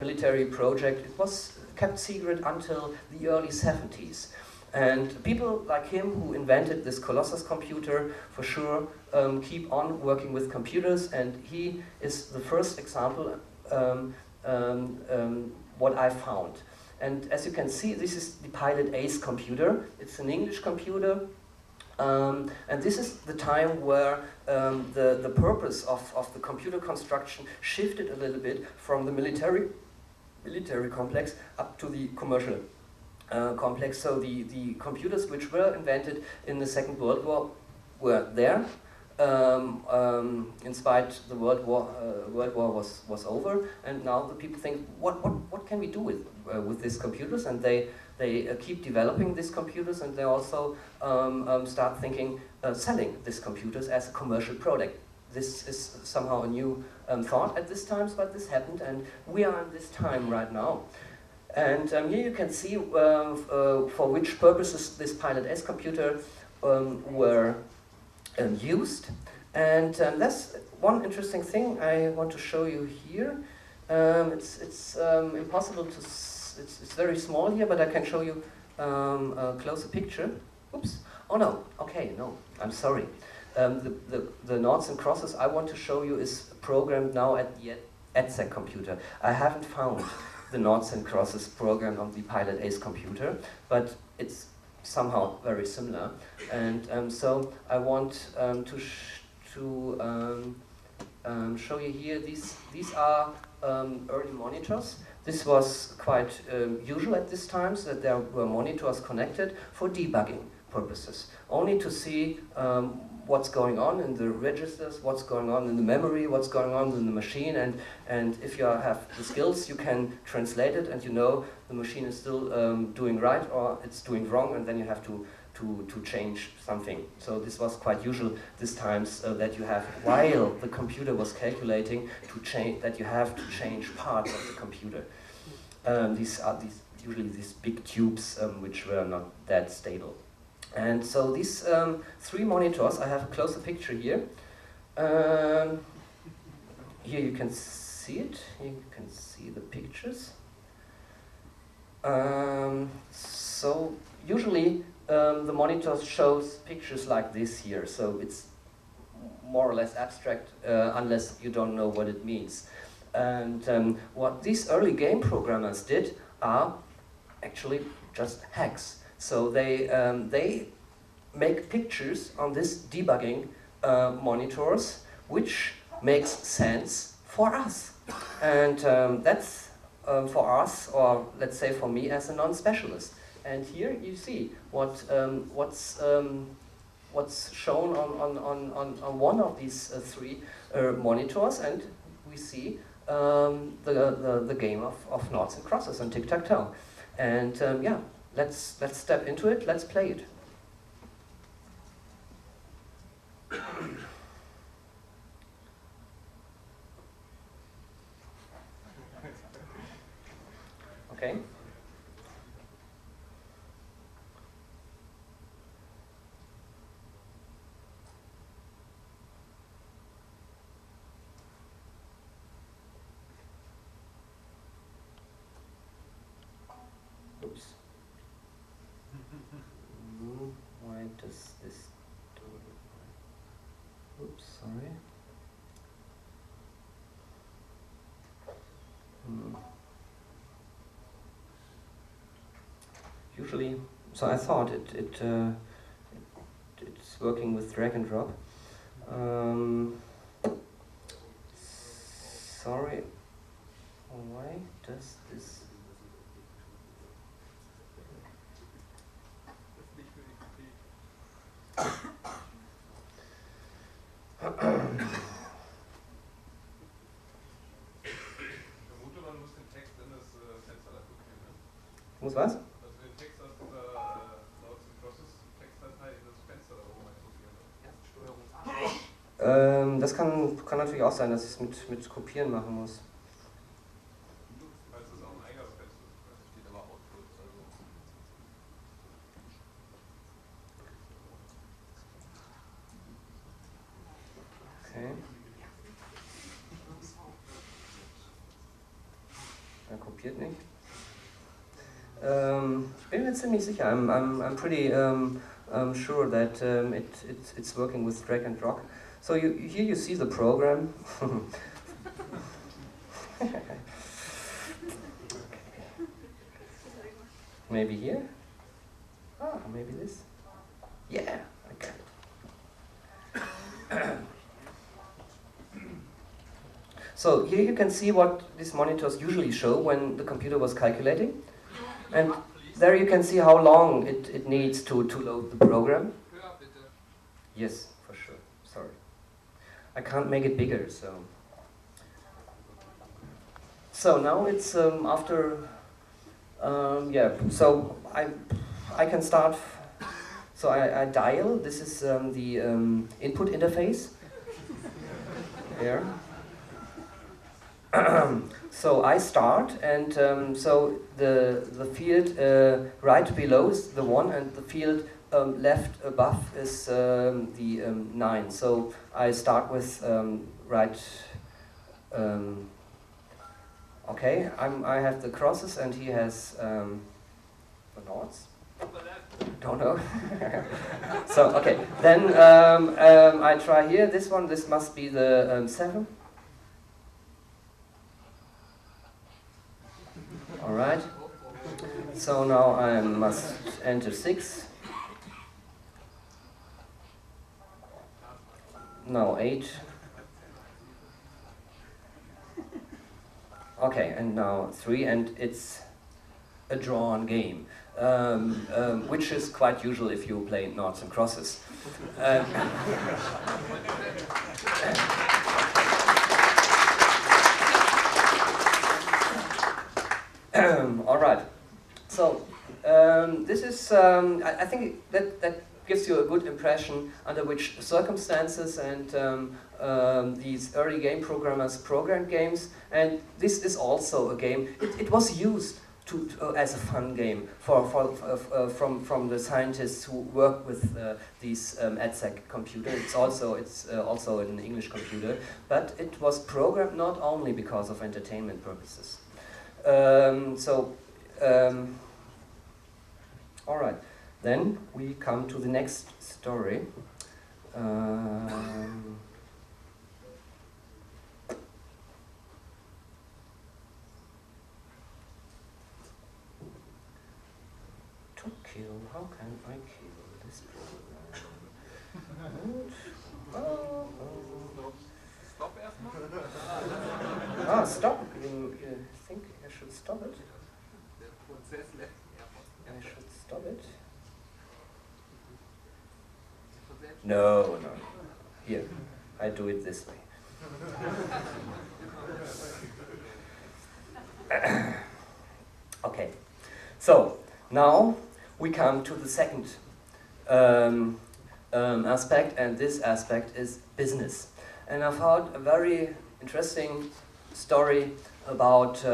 military project. It was kept secret until the early 70s. And people like him who invented this Colossus computer, for sure, keep on working with computers, and he is the first example what I found. And as you can see, this is the Pilot Ace computer. It's an English computer. And this is the time where the purpose of the computer construction shifted a little bit from the military complex up to the commercial complex. So the computers which were invented in the Second World War were there. In spite the World War was over, and now the people think, what can we do with these computers? And they keep developing these computers, and they also start thinking selling these computers as a commercial product. This is somehow a new thought at this time, but this happened, and we are in this time right now. And here you can see for which purposes this Pilot S computer were used. And that's one interesting thing I want to show you here. It's impossible to, it's very small here, but I can show you a closer picture. Oops, oh no, okay, no, I'm sorry. The noughts and crosses I want to show you is programmed now at the EDSEC computer. I haven't found the noughts and crosses programmed on the Pilot Ace computer, but it's somehow very similar. And so I want to show you here, these are early monitors. This was quite usual at this time, so that there were monitors connected for debugging purposes, only to see what's going on in the registers, what's going on in the memory, what's going on in the machine, and if you have the skills, you can translate it, and you know the machine is still doing right or it's doing wrong, and then you have to change something. So this was quite usual these times, that you have, while the computer was calculating, that you have to change parts of the computer. These are usually these big tubes which were not that stable. And so these three monitors, I have a closer picture here. Here you can see it. Here you can see the pictures. So usually the monitor shows pictures like this here. So it's more or less abstract unless you don't know what it means. And what these early game programmers did are actually just hacks. So they make pictures on this debugging monitors, which makes sense for us. And that's for us, or let's say for me as a non-specialist. And here you see what's shown on one of these three monitors, and we see the game of noughts and crosses and tic-tac-toe. And yeah. Let's step into it. Let's play it. Okay. Oops. Why does this do it? Oops, sorry. Usually, so I thought it's working with drag and drop. Sorry. Why does this? Muss was? Also den Text aus dieser Noughts and Crosses Textdatei in das Fenster da oben einkopieren. Das kann natürlich auch sein, dass ich es mit Kopieren machen muss. Falls das auch ein Eingangsfenster ist, das steht aber Output. Okay. kopiert nicht. Ich bin mir ziemlich sicher. I'm pretty sure that it's working with drag and drop. So here you see the program. Maybe here? Ah, maybe this? Yeah, I got it. So here you can see what these monitors usually show when the computer was calculating. And there you can see how long it needs to load the program. Yes, for sure. Sorry. I can't make it bigger, so. So now it's after, yeah, so I can start. So I dial, this is the input interface. Here. So I start, and so the field right below is the 1, and the field left above is the 9. So I start with right. Okay, I have the crosses, and he has the noughts. Don't know. So okay, then I try here. This one. This must be the 7. All right. So now I must enter 6. Now 8. Okay, and now 3, and it's a drawn game, which is quite usual if you play noughts and crosses. All right. So this is, I think that gives you a good impression under which circumstances and these early game programmers programmed games. And this is also a game. It was used as a fun game from the scientists who work with these EDSEC computers. It's also an English computer, but it was programmed not only because of entertainment purposes. All right, then we come to the next story. To kill, how can I kill this program? Stop erstmal. Ah, stop. You think I should stop it? I should stop it? No. Here, I do it this way. Okay, so now we come to the second aspect, and this aspect is business. And I've heard a very interesting story about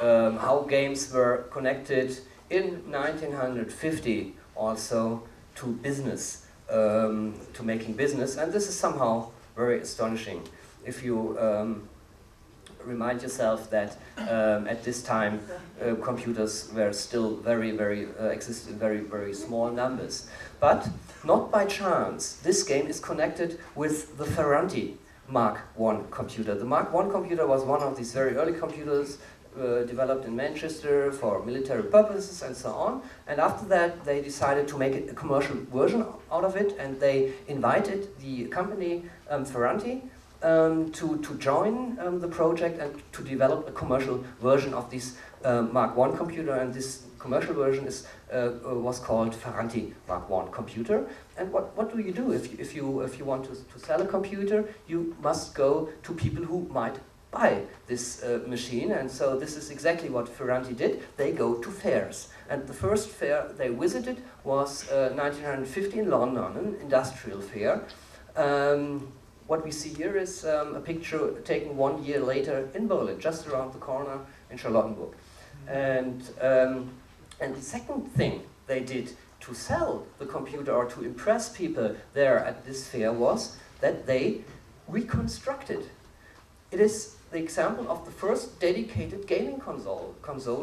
how games were connected in 1950 also to business, to making business, and this is somehow very astonishing if you remind yourself that at this time computers were still existed in very small numbers. But not by chance, this game is connected with the Ferranti Mark I computer. The Mark I computer was one of these very early computers developed in Manchester for military purposes and so on. And after that, they decided to make a commercial version out of it, and they invited the company Ferranti to join the project and to develop a commercial version of this Mark I computer. And this commercial version was called Ferranti Mark I computer. And what do you do if you want to sell a computer? You must go to people who might buy this machine, and so this is exactly what Ferranti did. They go to fairs, and the first fair they visited was 1950 in London, an industrial fair. What we see here is a picture taken 1 year later in Berlin, just around the corner in Charlottenburg. And the second thing they did to sell the computer or to impress people there at this fair was that they reconstructed. It is the example of the first dedicated gaming console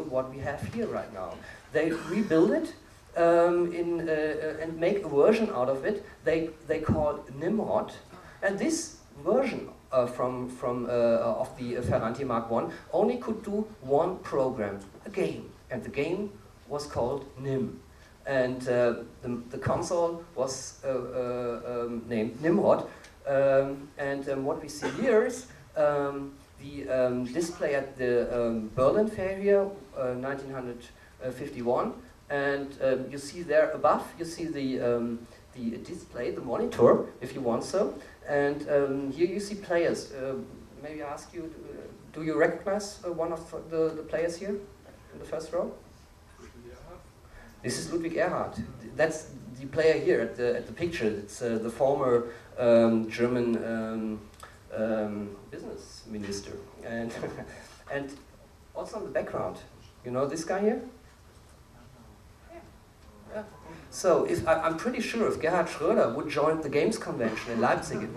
what we have here right now. They rebuild it and make a version out of it. They call it Nimrod, and this version of the Ferranti Mark I only could do one program, a game, and the game was called Nim, and the console was named Nimrod. What we see here is the display at the Berlin Fair here, 1951, and you see there above, you see the display, the monitor, if you want so, and here you see players. Maybe I ask you, do you recognize one of the players here in the first row? This is Ludwig Erhard. That's the player here at the picture. It's the former German business minister, and and also in the background, you know this guy here. Yeah. So I'm pretty sure if Gerhard Schröder would join the Games Convention in Leipzig, it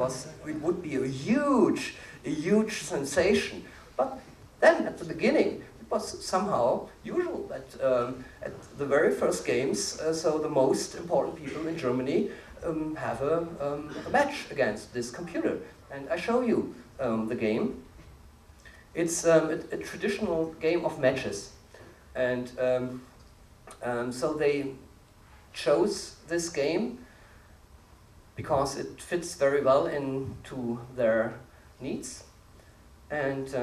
would be a huge sensation. But then at the beginning, it was somehow usual that at the very first games, so the most important people in Germany have a match against this computer. And I show you the game. It's a traditional game of matches. And so they chose this game because it fits very well into their needs. And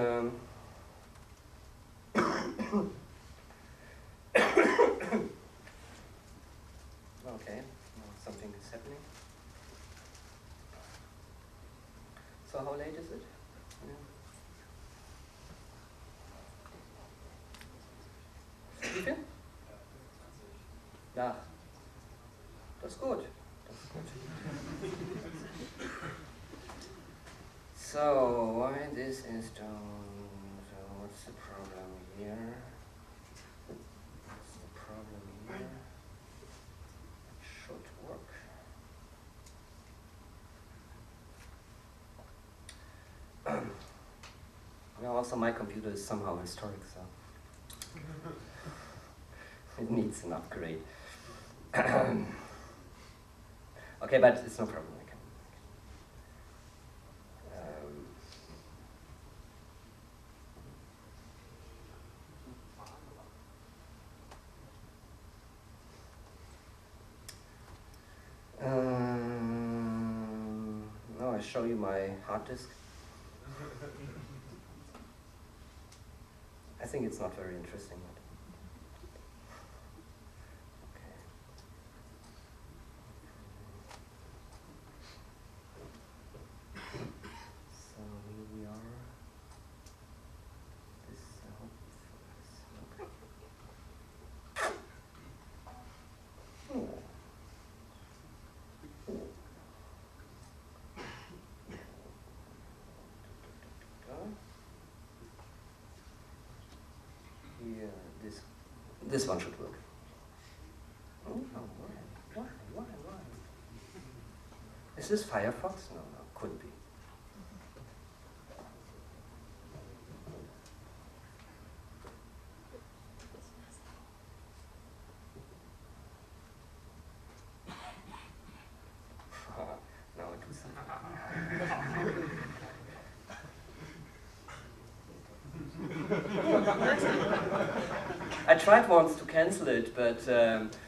okay, something is happening. So how late is it? Wie viel? Ja, das ist gut. Das ist gut. So, why this is done? So, what's the problem here? What's the problem here? It should work. Well, also my computer is somehow historic, so it needs an upgrade. Okay, but it's no problem. I can. Now I show you my hard disk. I think it's not very interesting. This one should work. Oh, why? Is this Firefox? No, couldn't be. Now I do something. I tried once to cancel it, but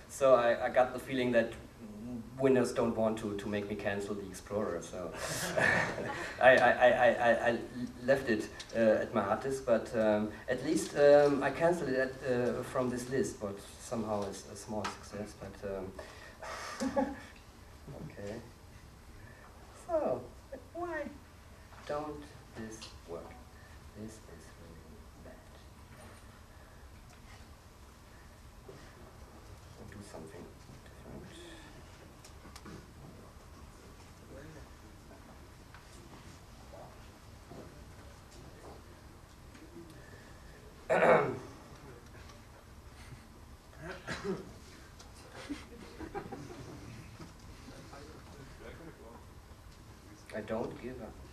so I got the feeling that Windows don't want to make me cancel the Explorer, so I left it at my hard disk, but at least I canceled it from this list, but somehow it's a small success, but okay. So, why don't this work? This is really bad. I'll do something different. I don't give up.